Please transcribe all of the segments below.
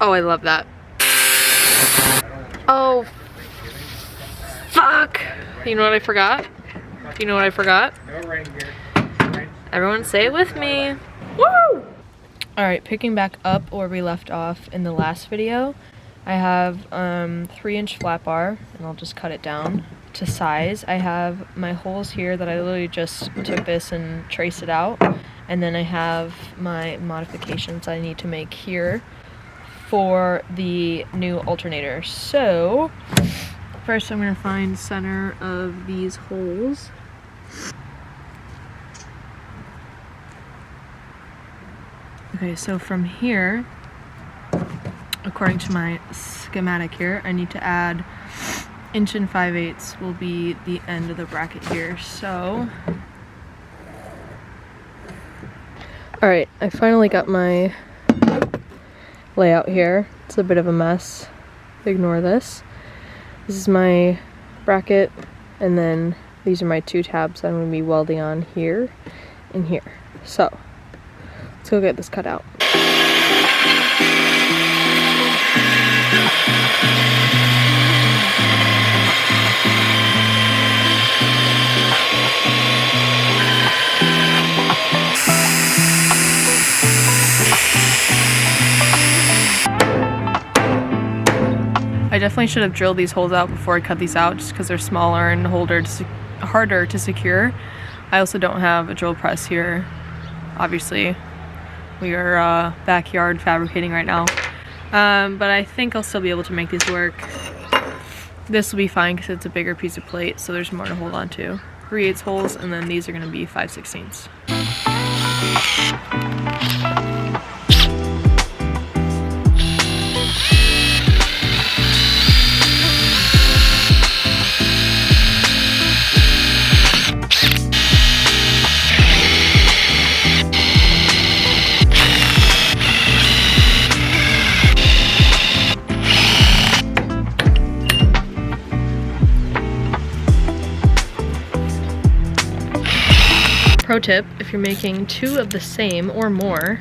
Oh, I love that. Oh, fuck. You know what I forgot? You know what I forgot? Everyone say it with me. Woo! Alright, picking back up where we left off in the last video. I have 3-inch flat bar, and I'll just cut it down to size. I have my holes here that I literally just took this and traced it out. And then I have my modifications I need to make here for the new alternator. So, first I'm going to find center of these holes. Okay, so from here, according to my schematic here, I need to add 1 5/8 will be the end of the bracket here. So, alright, I finally got my layout here. It's a bit of a mess. Ignore this. This is my bracket, and then these are my 2 tabs I'm going to be welding on here and here. So, let's go get this cut out. I definitely should have drilled these holes out before I cut these out, just because they're smaller and harder to secure. I also don't have a drill press here. Obviously, we are backyard fabricating right now. But I think I'll still be able to make these work. This will be fine because it's a bigger piece of plate, so there's more to hold on to. 3/8 holes, and then these are going to be 5/16. Pro tip, if you're making 2 of the same or more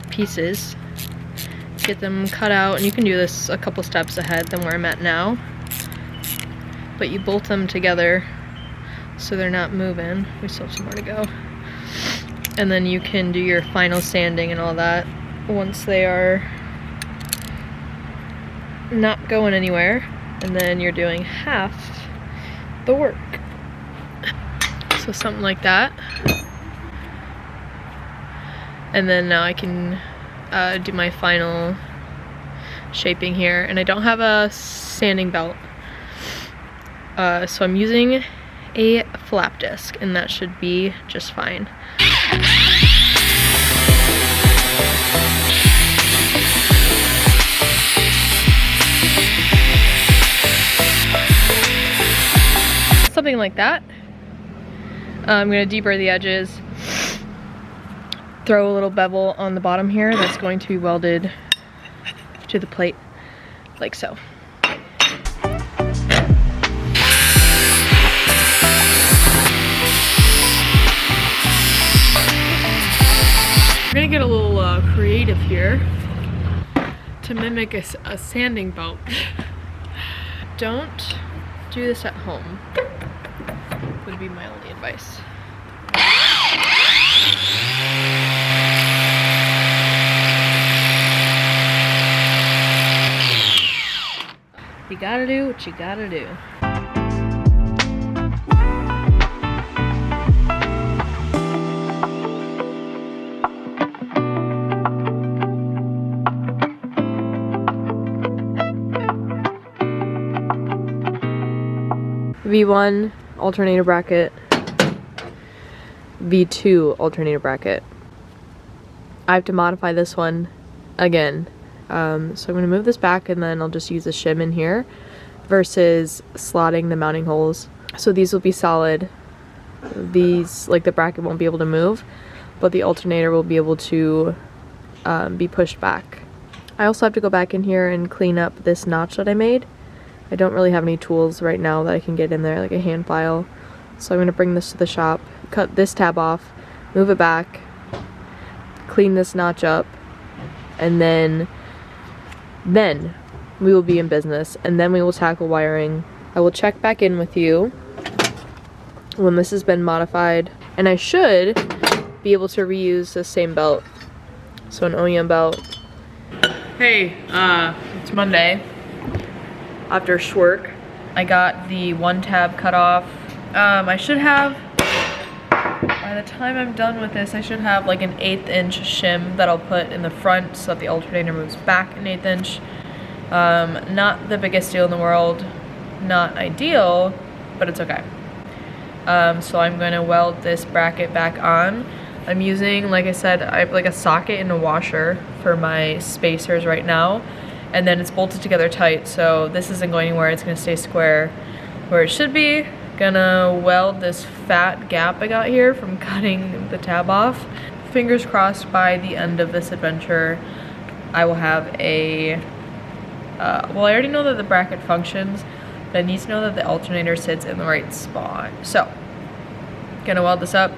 pieces, get them cut out, and you can do this a couple steps ahead than where I'm at now, but you bolt them together so they're not moving. We still have some more to go. And then you can do your final sanding and all that once they are not going anywhere, and then you're doing half the work. So something like that. And then now I can do my final shaping here. And I don't have a sanding belt. So I'm using a flap disc, and that should be just fine. Something like that. I'm going to deburr the edges, throw a little bevel on the bottom here that's going to be welded to the plate, like so. We're going to get a little creative here to mimic a sanding belt. Don't do this at home, would be my only advice. You gotta do what you gotta do. V1 alternator bracket, V2 alternator bracket. I have to modify this one again. So I'm going to move this back, and then I'll just use a shim in here versus slotting the mounting holes. So these will be solid. These, like the bracket, won't be able to move, but the alternator will be able to be pushed back. I also have to go back in here and clean up this notch that I made. I don't really have any tools right now that I can get in there, like a hand file. So I'm going to bring this to the shop, cut this tab off, move it back, clean this notch up, and then then we will be in business, and then we will tackle wiring. I will check back in with you when this has been modified, and I should be able to reuse the same belt, so an OEM belt. Hey, it's Monday after work. I got the one tab cut off. I should have, by the time I'm done with this, I should have like an 1/8 inch shim that I'll put in the front so that the alternator moves back an 1/8 inch. Not the biggest deal in the world, not ideal, but it's okay. So I'm gonna weld this bracket back on. I'm using, like I said, I have like a socket and a washer for my spacers right now, and then it's bolted together tight, so this isn't going anywhere. It's gonna stay square where it should be. Gonna weld this fat gap I got here from cutting the tab off. Fingers crossed, by the end of this adventure I will have a well, I already know that the bracket functions, but I need to know that the alternator sits in the right spot. So gonna weld this up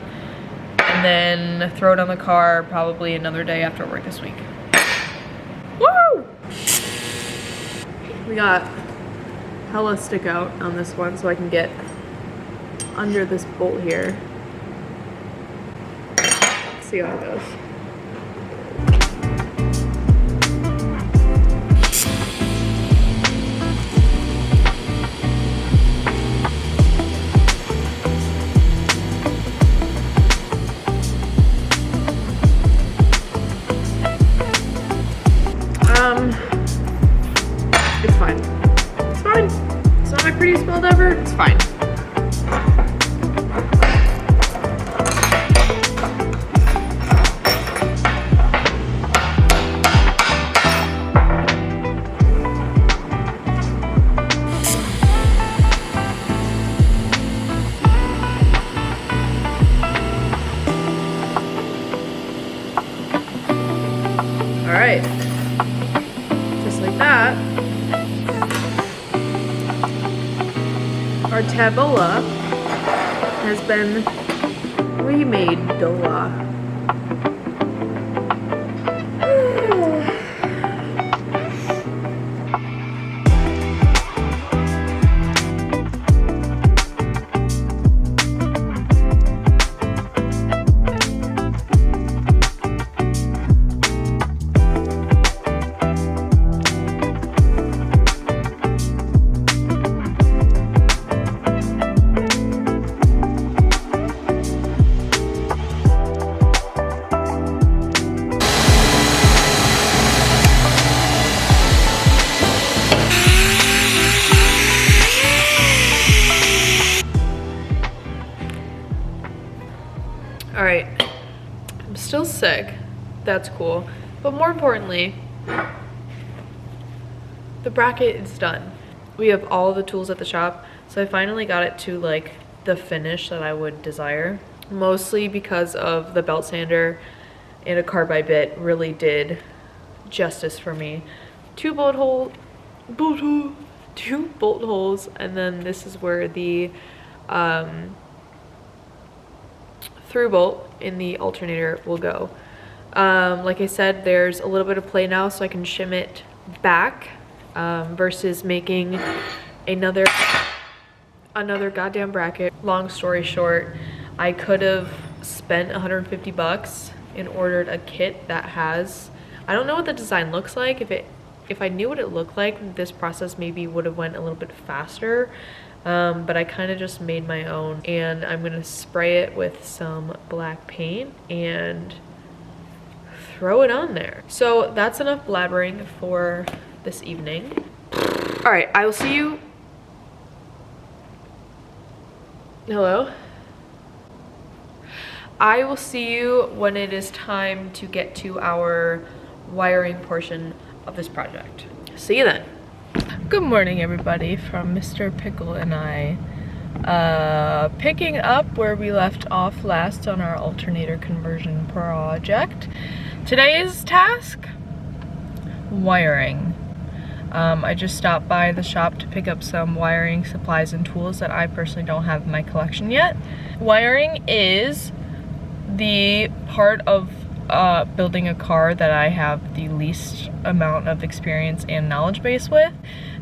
and then throw it on the car probably another day after work this week. Woo! We got hella stick out on this one, so I can get under this bolt here. Let's see how it goes. It's fine. It's fine. It's not my prettiest build ever. It's fine. All right. Just like that. Our tabola has been remade. Dola. All right, I'm still sick. That's cool. But more importantly, the bracket is done. We have all the tools at the shop, so I finally got it to like the finish that I would desire. Mostly because of the belt sander and a carbide bit really did justice for me. Two bolt holes, and then this is where the through bolt in the alternator will go. Like I said, there's a little bit of play now, so I can shim it back versus making another goddamn bracket. Long story short, I could have spent 150 bucks and ordered a kit that has, I don't know what the design looks like. If I knew what it looked like, this process maybe would have went a little bit faster. But I kind of just made my own, and I'm gonna spray it with some black paint and throw it on there. So that's enough blabbering for this evening. All right, I will see you. Hello? I will see you when it is time to get to our wiring portion of this project. See you then. Good morning, everybody, from Mr. Pickle and I. Picking up where we left off last on our alternator conversion project. Today's task, wiring. I just stopped by the shop to pick up some wiring supplies and tools that I personally don't have in my collection yet. Wiring is the part of building a car that I have the least amount of experience and knowledge base with.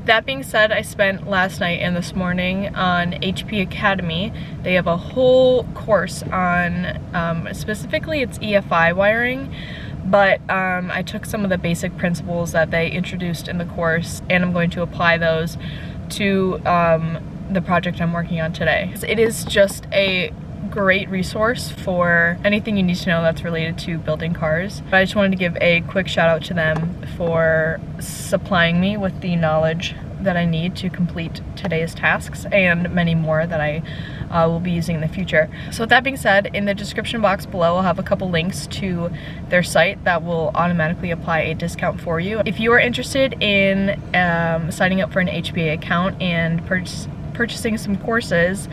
That being said, I spent last night and this morning on HP Academy. They have a whole course on, specifically it's EFI wiring, but I took some of the basic principles that they introduced in the course, and I'm going to apply those to the project I'm working on today. It is just a great resource for anything you need to know that's related to building cars. But I just wanted to give a quick shout out to them for supplying me with the knowledge that I need to complete today's tasks and many more that I will be using in the future. So with that being said, in the description box below I'll have a couple links to their site that will automatically apply a discount for you. If you are interested in signing up for an HPA account and purchasing some courses,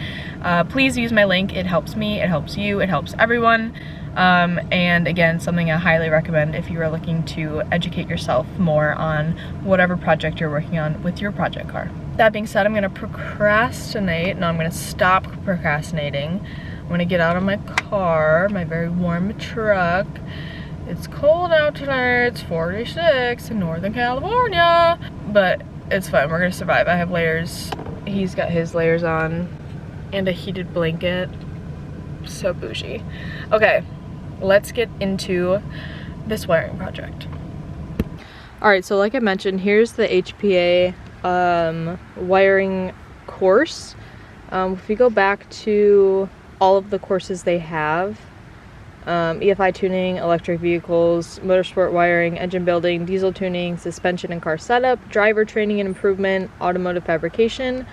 please use my link. It helps me, it helps you, it helps everyone. And again, something I highly recommend if you are looking to educate yourself more on whatever project you're working on with your project car. That being said, I'm gonna procrastinate. No, I'm gonna stop procrastinating. I'm gonna get out of my car, my very warm truck. It's cold out tonight, it's 46 in Northern California, but it's fine, we're gonna survive. I have layers. He's got his layers on and a heated blanket. So bougie. Okay, let's get into this wiring project. Alright, so like I mentioned, here's the HPA wiring course. If we go back to all of the courses they have, EFI tuning, electric vehicles, motorsport wiring, engine building, diesel tuning, suspension and car setup, driver training and improvement, automotive fabrication,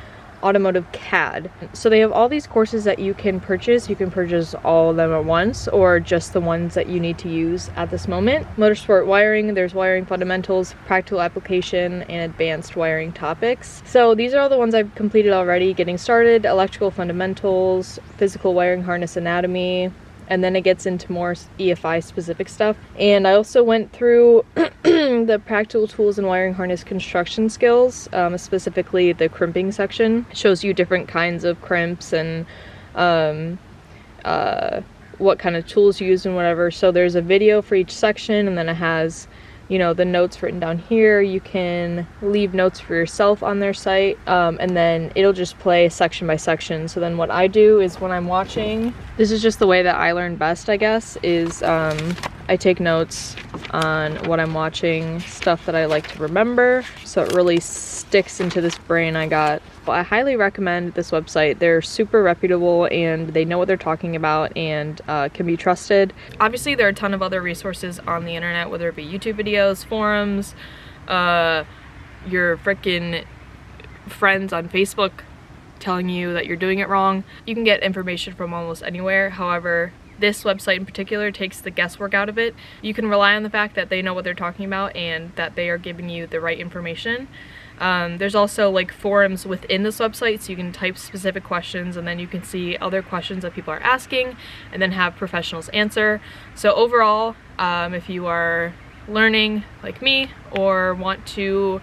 automotive CAD. So they have all these courses that you can purchase. You can purchase all of them at once or just the ones that you need to use at this moment. Motorsport wiring, there's wiring fundamentals, practical application, and advanced wiring topics. So these are all the ones I've completed already. Getting started, electrical fundamentals, physical wiring harness anatomy, and then it gets into more EFI specific stuff. And I also went through the practical tools and wiring harness construction skills, specifically the crimping section. It shows you different kinds of crimps and what kind of tools you use and whatever. So there's a video for each section, and then it has, you know, the notes written down here. You can leave notes for yourself on their site, and then it'll just play section by section. So then what I do is when I'm watching, this is just the way that I learn best, I guess, is I take notes on what I'm watching, stuff that I like to remember, so it really sticks into this brain I got. But I highly recommend this website. They're super reputable and they know what they're talking about and can be trusted. Obviously there are a ton of other resources on the internet, whether it be YouTube videos, forums, your frickin' friends on Facebook telling you that you're doing it wrong. You can get information from almost anywhere. However, this website in particular takes the guesswork out of it. You can rely on the fact that they know what they're talking about and that they are giving you the right information. There's also like forums within this website, so you can type specific questions and then you can see other questions that people are asking and then have professionals answer. So overall, if you are learning like me or want to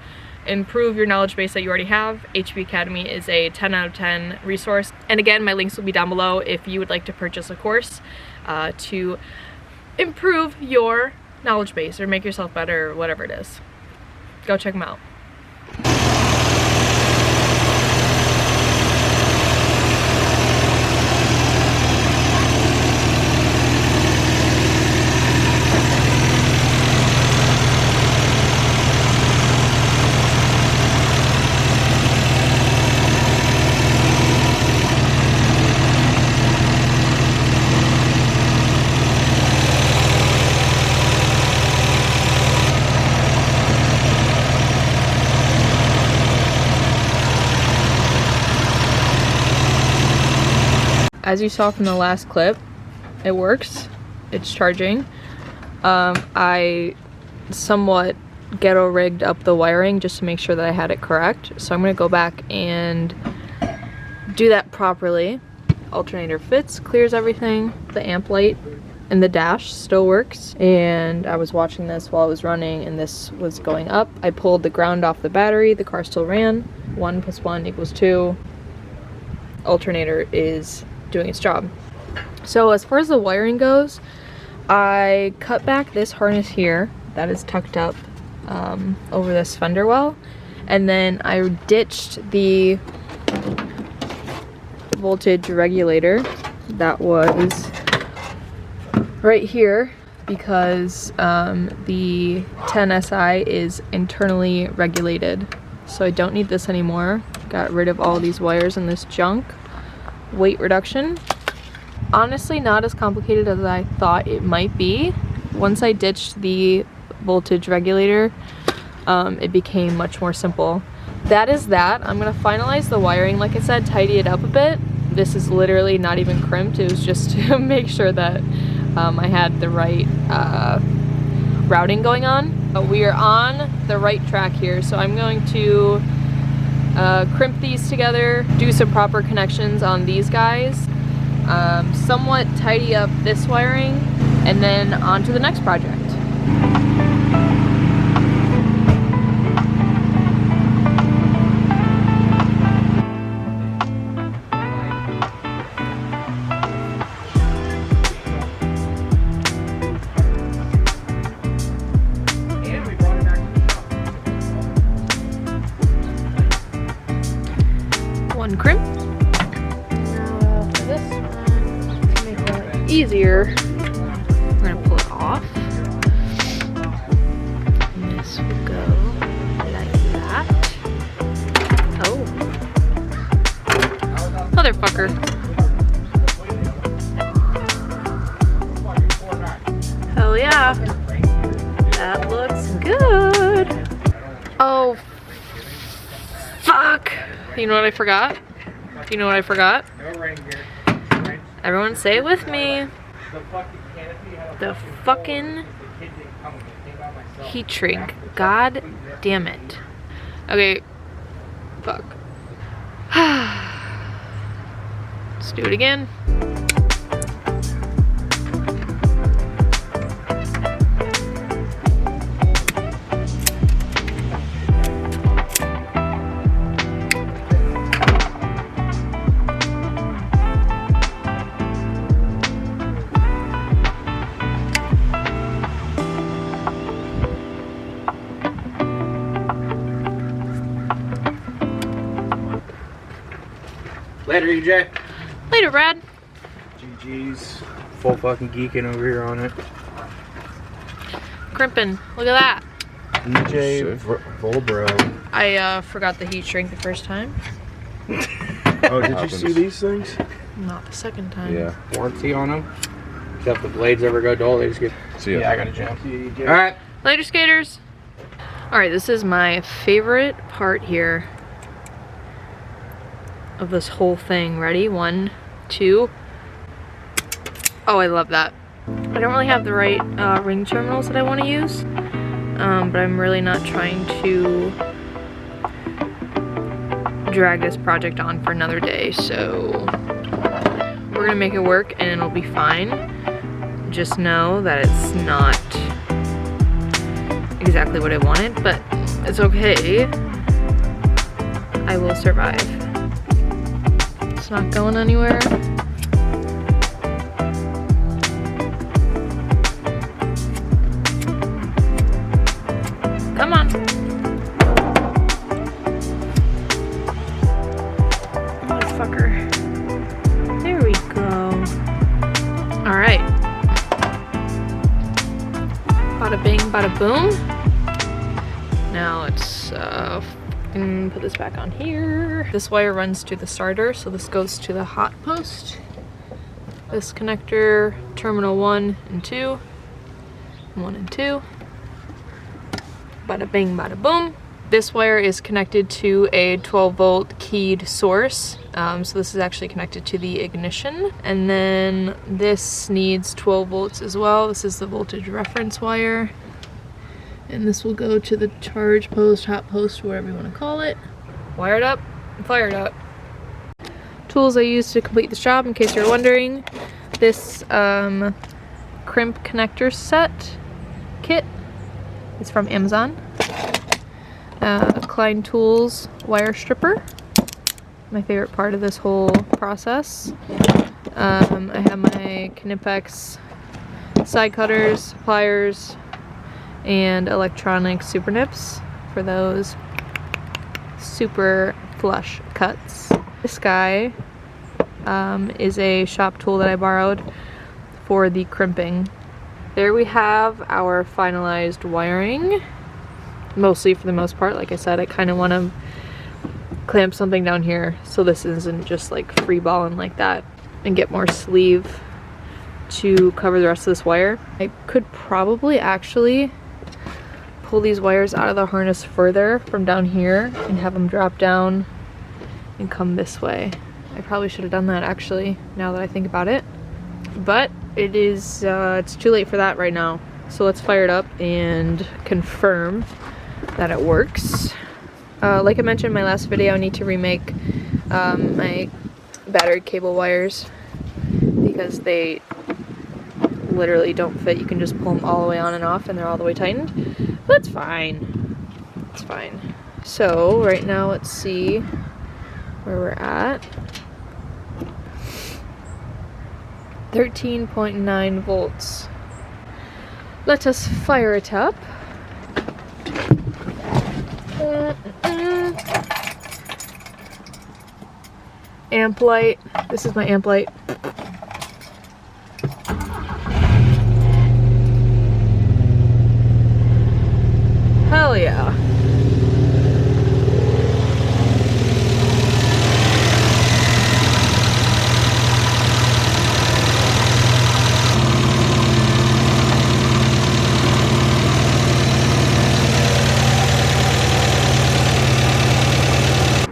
improve your knowledge base that you already have, HP Academy is a 10 out of 10 resource. And again, my links will be down below if you would like to purchase a course to improve your knowledge base or make yourself better or whatever it is. Go check them out. As you saw from the last clip, it works. It's charging. I somewhat ghetto rigged up the wiring just to make sure that I had it correct. So I'm gonna go back and do that properly. Alternator fits, clears everything. The amp light in the dash still works. And I was watching this while I was running and this was going up. I pulled the ground off the battery, the car still ran. 1 + 1 = 2. Alternator is doing its job. So as far as the wiring goes, I cut back this harness here that is tucked up over this fender well, and then I ditched the voltage regulator that was right here because the 10SI is internally regulated, so I don't need this anymore. Got rid of all these wires and this junk. Weight reduction. Honestly, not as complicated as I thought it might be. Once I ditched the voltage regulator, it became much more simple. That is that. I'm gonna finalize the wiring, like I said, tidy it up a bit. This is literally not even crimped. It was just to make sure that I had the right routing going on. We are on the right track here, so I'm going to crimp these together, do some proper connections on these guys, somewhat tidy up this wiring, and then on to the next project. One crimp. Now for this one, to make it easier, we're gonna pull it off. And this will go like that. Oh, motherfucker! Hell yeah, that looks good. Oh, fuck! You know what I forgot? You know what I forgot? Everyone say it with me. The fucking heat shrink. God damn it. Okay. Fuck. Let's do it again. Later, EJ. Later, Brad. GG's. Full fucking geeking over here on it. Crimping. Look at that. EJ Volvo. I forgot the heat shrink the first time. Oh, did you see these things? Not the second time. Yeah. Warranty on them. Except the blades ever go dull, they just get... See ya. Yeah, I gotta jump. Alright. Later, skaters. Alright, this is my favorite part here of this whole thing. Ready? 1, 2. Oh, I love that. I don't really have the right ring terminals that I want to use, but I'm really not trying to drag this project on for another day, so we're gonna make it work and it'll be fine. Just know that it's not exactly what I wanted, but it's okay. I will survive. It's not going anywhere. Come on. Motherfucker. There we go. Alright. Bada bing, bada boom. Now let's put this back on here. This wire runs to the starter, so this goes to the hot post. This connector, terminal 1 and 2. 1 and 2. Bada bing, bada boom. This wire is connected to a 12 volt keyed source. So this is actually connected to the ignition. And then this needs 12 volts as well. This is the voltage reference wire. And this will go to the charge post, hot post, whatever you want to call it. Wired up and fired up. Tools I used to complete this job, in case you're wondering. This crimp connector set kit is from Amazon. Klein Tools wire stripper. My favorite part of this whole process. I have my Knipex side cutters, pliers, and electronic super nips for those super flush cuts. This guy is a shop tool that I borrowed for the crimping. There we have our finalized wiring, mostly for the most part. Like I said, I kind of want to clamp something down here so this isn't just like free balling like that, and get more sleeve to cover the rest of this wire. I could probably actually pull these wires out of the harness further from down here and have them drop down and come this way. I probably should have done that actually, now that I think about it. But it is, it's too late for that right now. So let's fire it up and confirm that it works. Like I mentioned in my last video, I need to remake my battery cable wires because they literally don't fit. You can just pull them all the way on and off and they're all the way tightened. But it's fine. It's fine. So right now let's see where we're at. 13.9 volts. Let us fire it up. Amp light. This is my amp light. Hell yeah.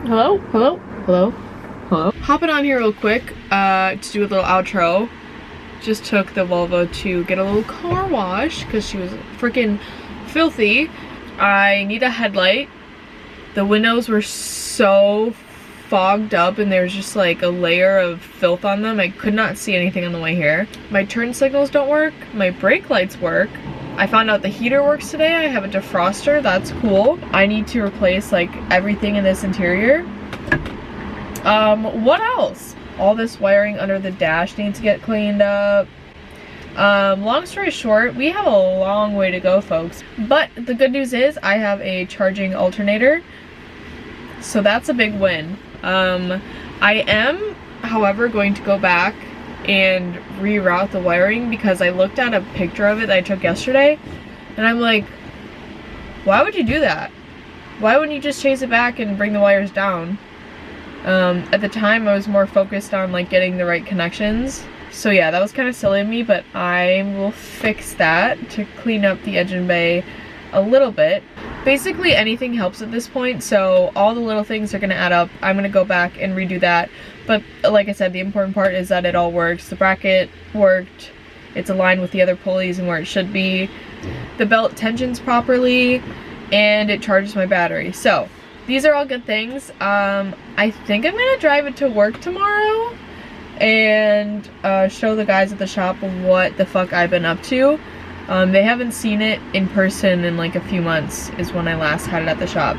Hello? Hello? Hello? Hello? Hopping on here real quick to do a little outro. Just took the Volvo to get a little car wash because she was freaking filthy. I need a headlight. The windows were so fogged up and there's just like a layer of filth on them. I could not see anything on the way here. My turn signals don't work. My brake lights work. I found out the heater works today. I have a defroster. That's cool. I need to replace like everything in this interior. What else? All this wiring under the dash needs to get cleaned up. Long story short, we have a long way to go, folks. But the good news is I have a charging alternator. So that's a big win. I am, however, going to go back and reroute the wiring because I looked at a picture of it that I took yesterday and I'm like, why would you do that? Why wouldn't you just chase it back and bring the wires down? At the time I was more focused on like getting the right connections. So yeah, that was kind of silly of me, but I will fix that to clean up the engine bay a little bit. Basically anything helps at this point, so all the little things are going to add up. I'm going to go back and redo that. But like I said, the important part is that it all works. The bracket worked, it's aligned with the other pulleys and where it should be. The belt tensions properly, and it charges my battery. So these are all good things. I think I'm going to drive it to work tomorrow and show the guys at the shop what the fuck I've been up to. They haven't seen it in person in like a few months is when I last had it at the shop.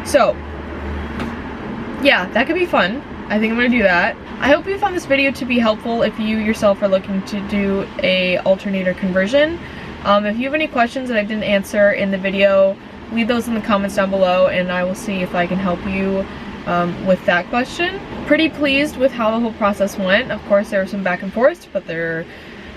So yeah, that could be fun. I think I'm gonna do that. I hope you found this video to be helpful if you yourself are looking to do a alternator conversion. If you have any questions that I didn't answer in the video, leave those in the comments down below and I will see if I can help you with that question. Pretty pleased with how the whole process went. Of course there were some back and forth, but there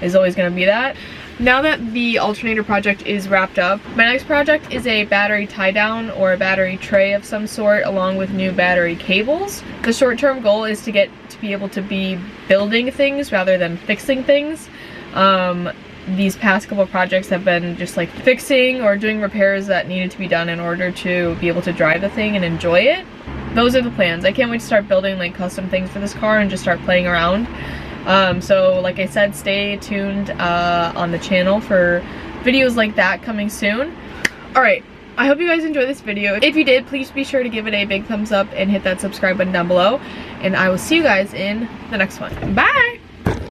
is always going to be that. Now that the alternator project is wrapped up, my next project is a battery tie down or a battery tray of some sort along with new battery cables. The short-term goal is to get to be able to be building things rather than fixing things. These past couple projects have been just like fixing or doing repairs that needed to be done in order to be able to drive the thing and enjoy it. Those are the plans. I can't wait to start building like custom things for this car and just start playing around. So like I said, stay tuned on the channel for videos like that coming soon. Alright, I hope you guys enjoyed this video. If you did, please be sure to give it a big thumbs up and hit that subscribe button down below. And I will see you guys in the next one. Bye!